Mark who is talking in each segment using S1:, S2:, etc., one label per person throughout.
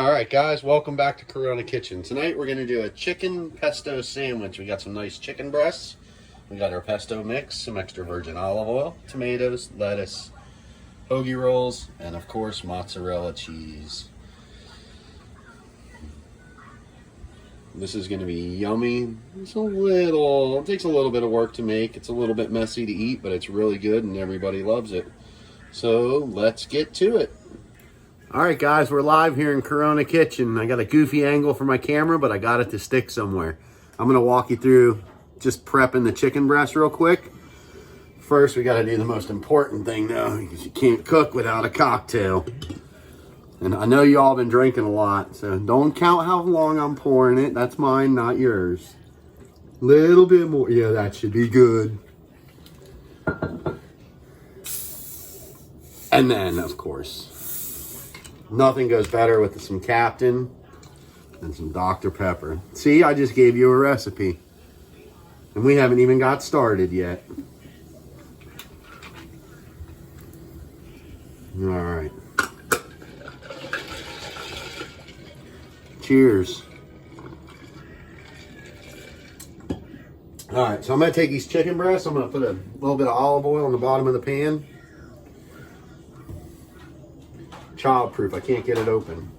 S1: All right, guys, welcome back to Corona Kitchen. Tonight we're going to do a chicken pesto sandwich. We got some nice chicken breasts. We got our pesto mix, some extra virgin olive oil, tomatoes, lettuce, hoagie rolls, and of course mozzarella cheese. This is going to be yummy. It takes a little bit of work to make. It's a little bit messy to eat, but it's really good and everybody loves it. So let's get to it. All right, guys, we're live here in Corona Kitchen. I got a goofy angle for my camera, but I got it to stick somewhere. I'm gonna walk you through just prepping the chicken breast real quick. First, we gotta do the most important thing though, because you can't cook without a cocktail. And I know you all been drinking a lot, so don't count how long I'm pouring it. That's mine, not yours. Little bit more, yeah, that should be good. And then, of course, nothing goes better with some Captain and some Dr. Pepper. See, I just gave you a recipe. And we haven't even got started yet. All right. Cheers. All right, so I'm gonna take these chicken breasts. I'm gonna put a little bit of olive oil on the bottom of the pan. Childproof, I can't get it open.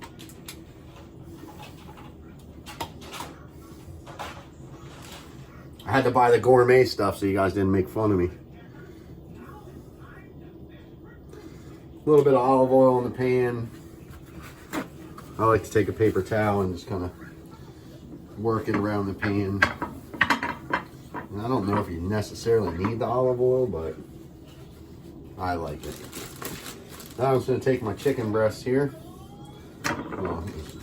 S1: I had to buy the gourmet stuff so you guys didn't make fun of me. A little bit of olive oil in the pan. I like to take a paper towel and just kind of work it around the pan. And I don't know if you necessarily need the olive oil, but I like it. Now I'm just going to take my chicken breasts here,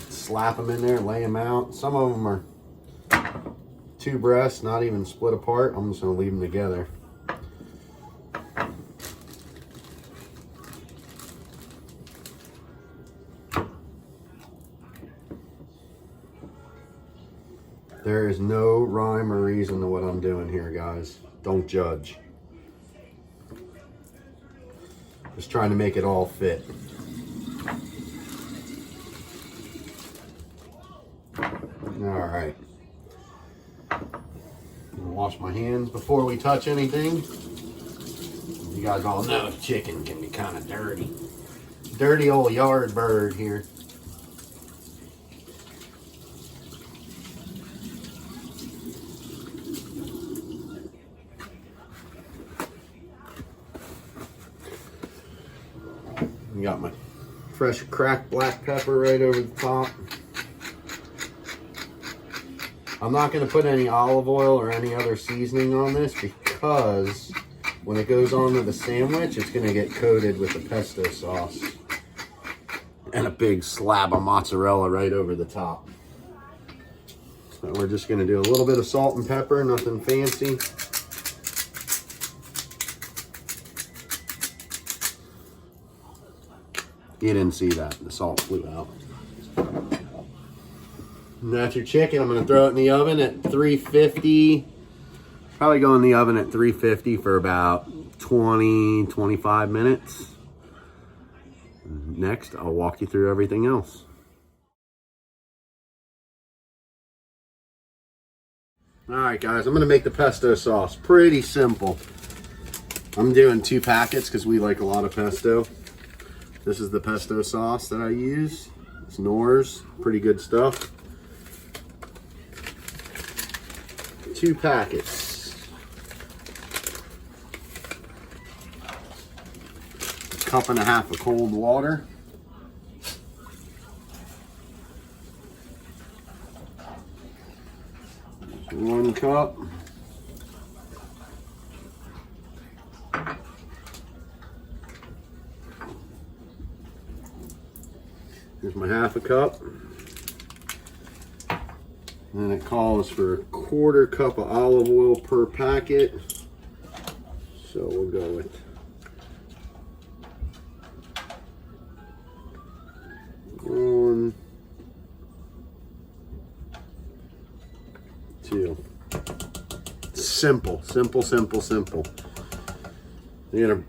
S1: slap them in there, lay them out. Some of them are two breasts, not even split apart. I'm just going to leave them together. There is no rhyme or reason to what I'm doing here, guys. Don't judge. Just trying to make it all fit. All right. I'm gonna wash my hands before we touch anything. You guys all know chicken can be kind of dirty. Dirty old yard bird here. Got my fresh cracked black pepper right over the top. I'm not going to put any olive oil or any other seasoning on this because when it goes onto the sandwich, it's going to get coated with the pesto sauce. And a big slab of mozzarella right over the top. So we're just going to do a little bit of salt and pepper, nothing fancy. You didn't see that. The salt flew out. And that's your chicken. I'm going to throw it in the oven at 350. Probably go in the oven at 350 for about 20-25 minutes. Next, I'll walk you through everything else. All right, guys. I'm going to make the pesto sauce. Pretty simple. I'm doing 2 packets because we like a lot of pesto. This is the pesto sauce that I use. It's Knorr's, pretty good stuff. 2 packets. A cup and a half of cold water. Just 1 cup. Here's my half a cup. And it calls for a 1/4 cup of olive oil per packet. So we'll go with 1, 2. Simple, simple, simple, simple. You're gonna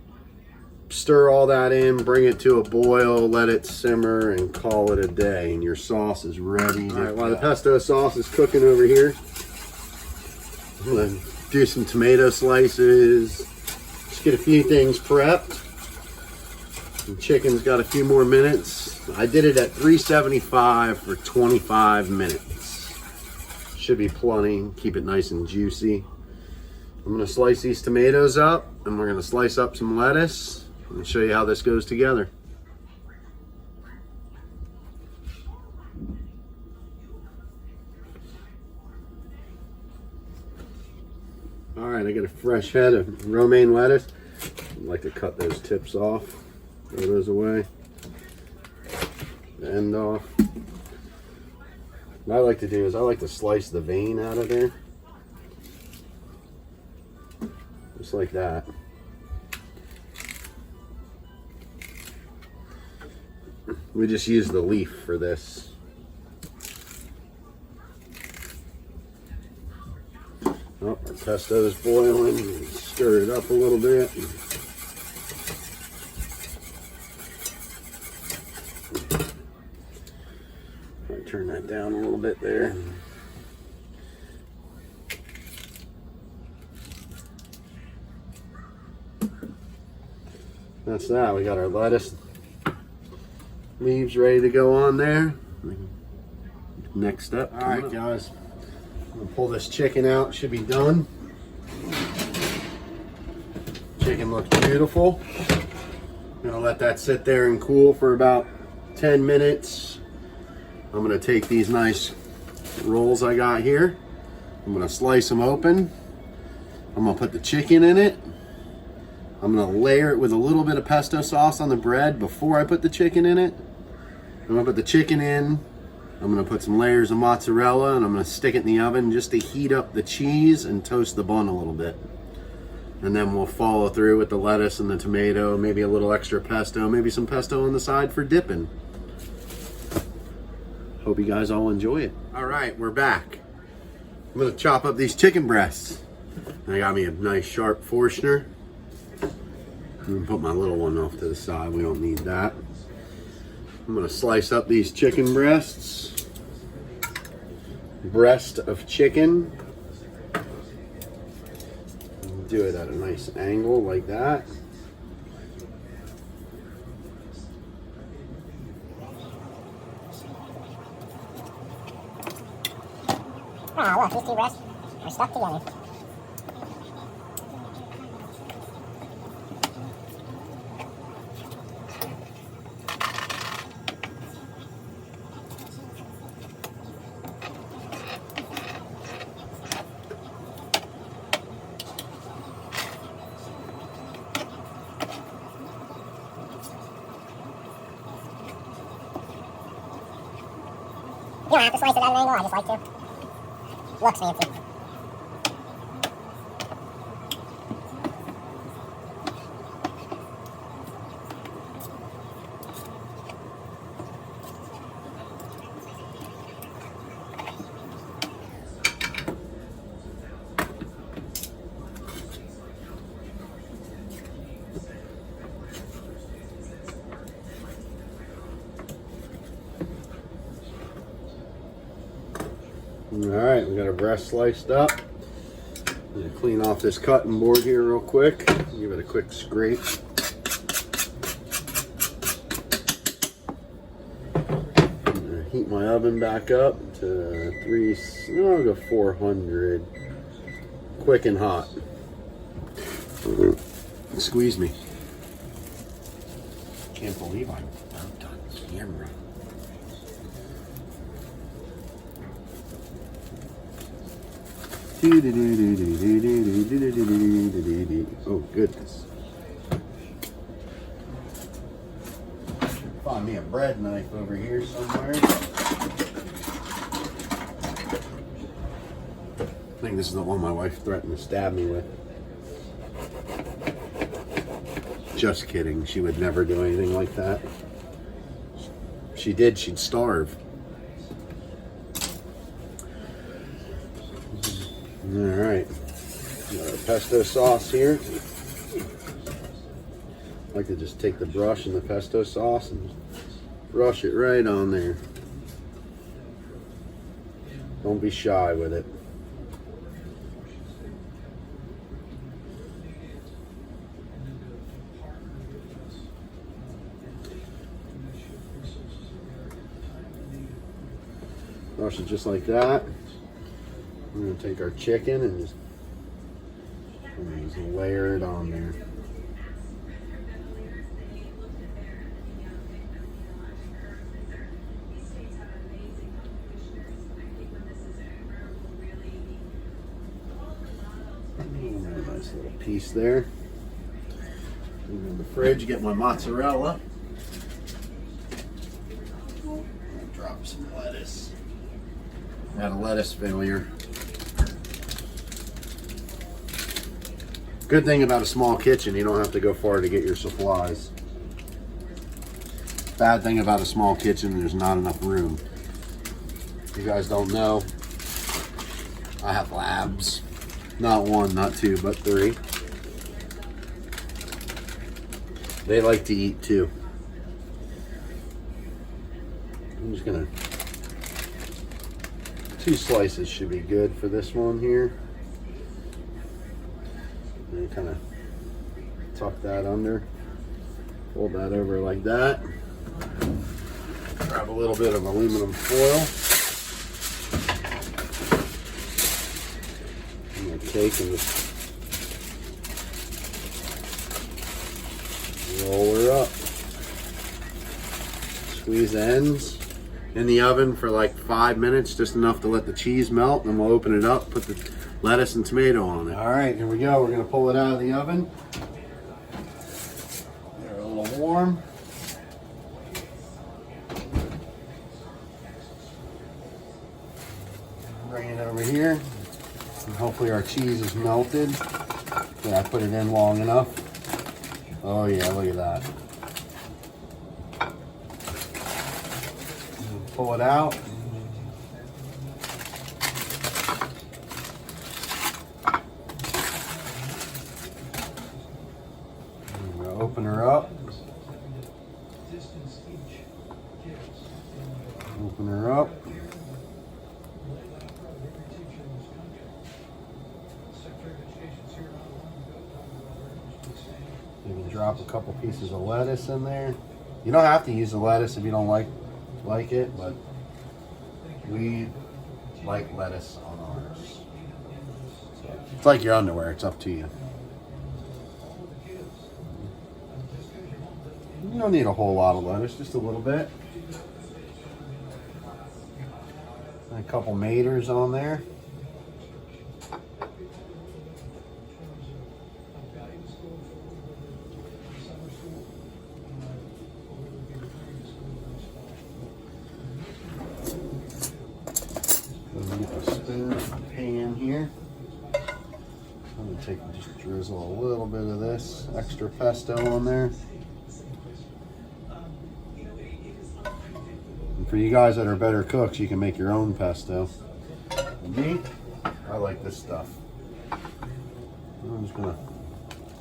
S1: stir all that in, bring it to a boil, let it simmer, and call it a day. And your sauce is ready. All right, while the pesto sauce is cooking over here, I'm gonna do some tomato slices. Just get a few things prepped. The chicken's got a few more minutes. I did it at 375 for 25 minutes. Should be plenty. Keep it nice and juicy. I'm gonna slice these tomatoes up, and we're gonna slice up some lettuce and show you how this goes together. All right, I got a fresh head of romaine lettuce. I'd like to cut those tips off, throw those away, the end off. What I like to do is I like to slice the vein out of there. Just like that. We just use the leaf for this. Oh, our pesto is boiling. Stir it up a little bit. Turn that down a little bit there. That's that. We got our lettuce leaves ready to go on there. Next up. All right, guys. I'm gonna pull this chicken out. Should be done. Chicken looks beautiful. I'm gonna let that sit there and cool for about 10 minutes. I'm gonna take these nice rolls I got here. I'm gonna slice them open. I'm gonna put the chicken in it. I'm gonna layer it with a little bit of pesto sauce on the bread before I put the chicken in it. I'm gonna put the chicken in. I'm gonna put some layers of mozzarella, and I'm gonna stick it in the oven just to heat up the cheese and toast the bun a little bit. And then we'll follow through with the lettuce and the tomato, maybe a little extra pesto, maybe some pesto on the side for dipping. Hope you guys all enjoy it. All right, we're back. I'm gonna chop up these chicken breasts. I got me a nice sharp Forstner. I'm gonna put my little one off to the side. We don't need that. I'm gonna slice up these chicken breasts. Breast of chicken. Do it at a nice angle like that.
S2: Oh, look, these two breasts are stuck together. You don't have to slice it at an angle, I just like to. Looks fancy.
S1: Alright, we got our breast sliced up. I'm going to clean off this cutting board here real quick. Give it a quick scrape. I'm going to heat my oven back up to I'll go 400. Quick and hot. Squeeze me. Can't believe I'm out on camera. Oh goodness. Find me a bread knife over here somewhere. I think this is the one my wife threatened to stab me with. Just kidding. She would never do anything like that. If she did, she'd starve. Alright, got our pesto sauce here. I like to just take the brush and the pesto sauce and brush it right on there. Don't be shy with it. Brush it just like that. We're going to take our chicken and just layer it on there. Nice little piece there. In the fridge, get my mozzarella. Drop some lettuce. Had a lettuce failure. Good thing about a small kitchen, you don't have to go far to get your supplies. Bad thing about a small kitchen, there's not enough room. If you guys don't know, I have labs. Not one, not two, but three. They like to eat too. I'm just gonna, 2 slices should be good for this one here. And kind of tuck that under, fold that over like that. Grab a little bit of aluminum foil. I'm gonna take and just roll her up. Squeeze the ends. In the oven for like 5 minutes, just enough to let the cheese melt, and we'll open it up, put the lettuce and tomato on it. All right, here we go. We're gonna pull it out of the oven. They're a little warm. Bring it over here. And hopefully our cheese is melted. Yeah, I put it in long enough. Oh yeah, look at that. Pull it out. I'm gonna open her up. Open her up. You can drop a couple pieces of lettuce in there. You don't have to use the lettuce if you don't like it, but we like lettuce on ours. So it's like your underwear, it's up to you. You don't need a whole lot of lettuce, just a little bit. And a couple maters on there. Pan here. I'm going to take and just drizzle a little bit of this extra pesto on there. And for you guys that are better cooks, you can make your own pesto. For me, I like this stuff. I'm just going to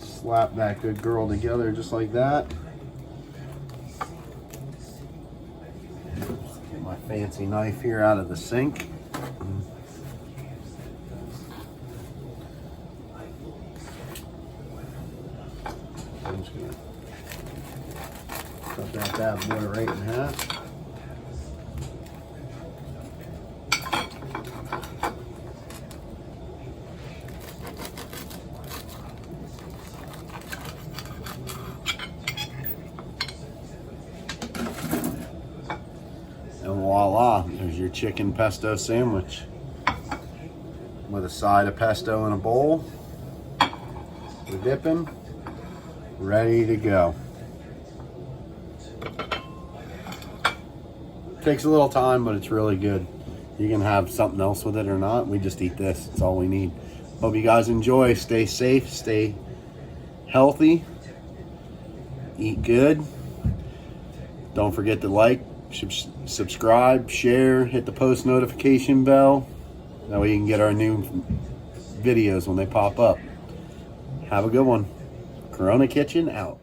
S1: slap that good girl together just like that. Get my fancy knife here out of the sink. I'm just gonna cut that bad boy right in half. And voila, there's your chicken pesto sandwich with a side of pesto in a bowl. We're dipping. Ready to go. Takes a little time, but it's really good. You can have something else with it or not. We just eat this. It's all we need. Hope you guys enjoy. Stay safe. Stay healthy. Eat good. Don't forget to like, subscribe, share, hit the post notification bell. That way you can get our new videos when they pop up. Have a good one. Corona Kitchen out.